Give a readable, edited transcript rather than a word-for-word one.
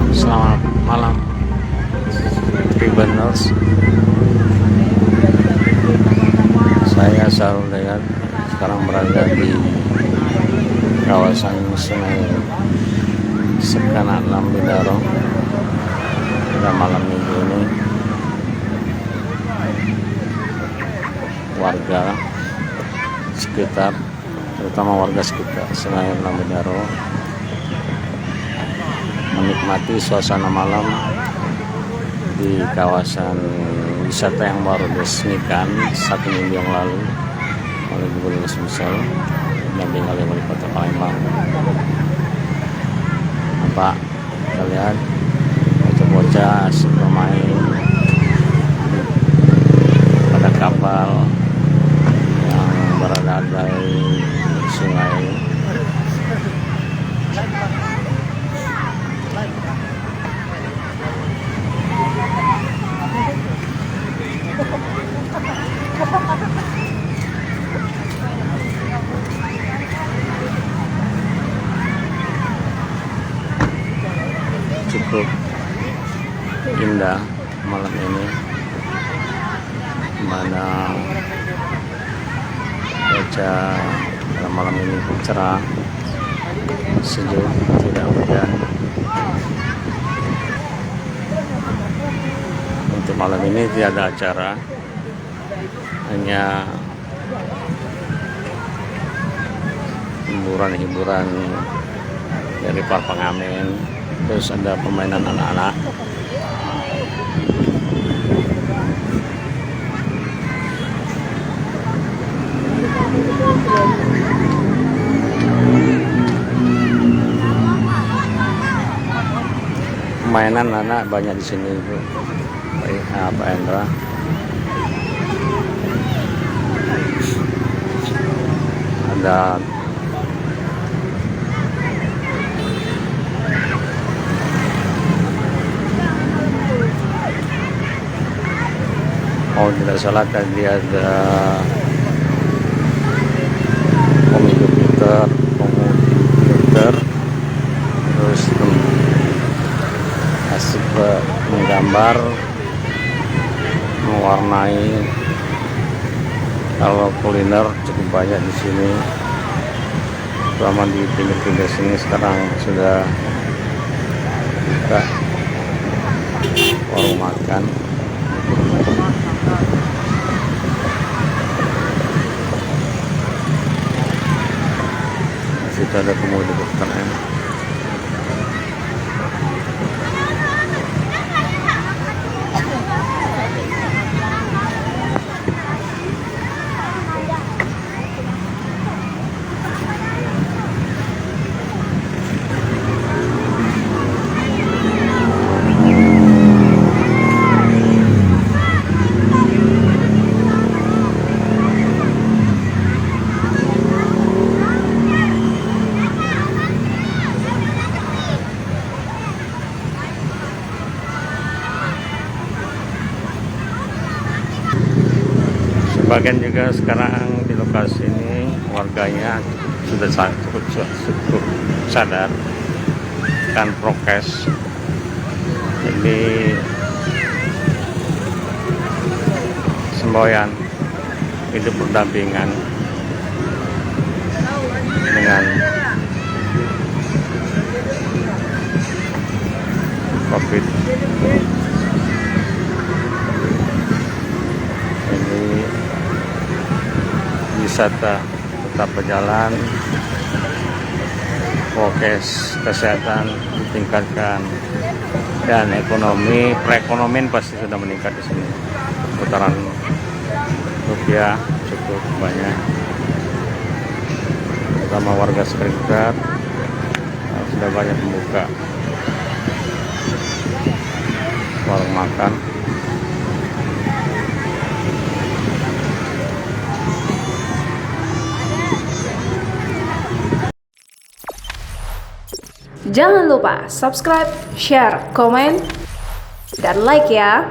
Selamat malam Tribuners, saya Sarul Dayat sekarang berada di kawasan Sungai Sekanak Lambidaro pada malam minggu ini. Warga sekitar, terutama warga sekitar Sungai Lambidaro, menikmati suasana malam di kawasan wisata yang baru diresmikan 1 minggu yang lalu oleh Gubernur Sumsel dan oleh Wali Kota Palembang. Apa kita lihat bocah-bocah asik bermain pada kapal yang berada di sungai. Cukup indah malam ini, mana cuaca pada malam ini cerah, sejuk, tidak hujan. Untuk malam ini tiada acara, hanya hiburan-hiburan dari para pengamen, terus ada permainan anak-anak. Mainan anak banyak di sini, Bu. Pak Endra. Ada tidak salah tadi ada komputer, terus asik menggambar, mewarnai. Kalau kuliner cukup banyak di sini, terutama di pinggir-pinggir sini sekarang sudah buka warung makan. Situ ada kemudi dokternya. Sebagian juga sekarang di lokasi ini warganya sudah cukup sadar kan prokes, jadi semboyan hidup berdampingan dengan COVID. Wisata tetap berjalan, prokes kesehatan ditingkatkan, dan perekonomian pasti sudah meningkat di sini. Putaran rupiah cukup banyak, terutama warga sekitar sudah banyak membuka warung makan. Jangan lupa subscribe, share, komen, dan like ya.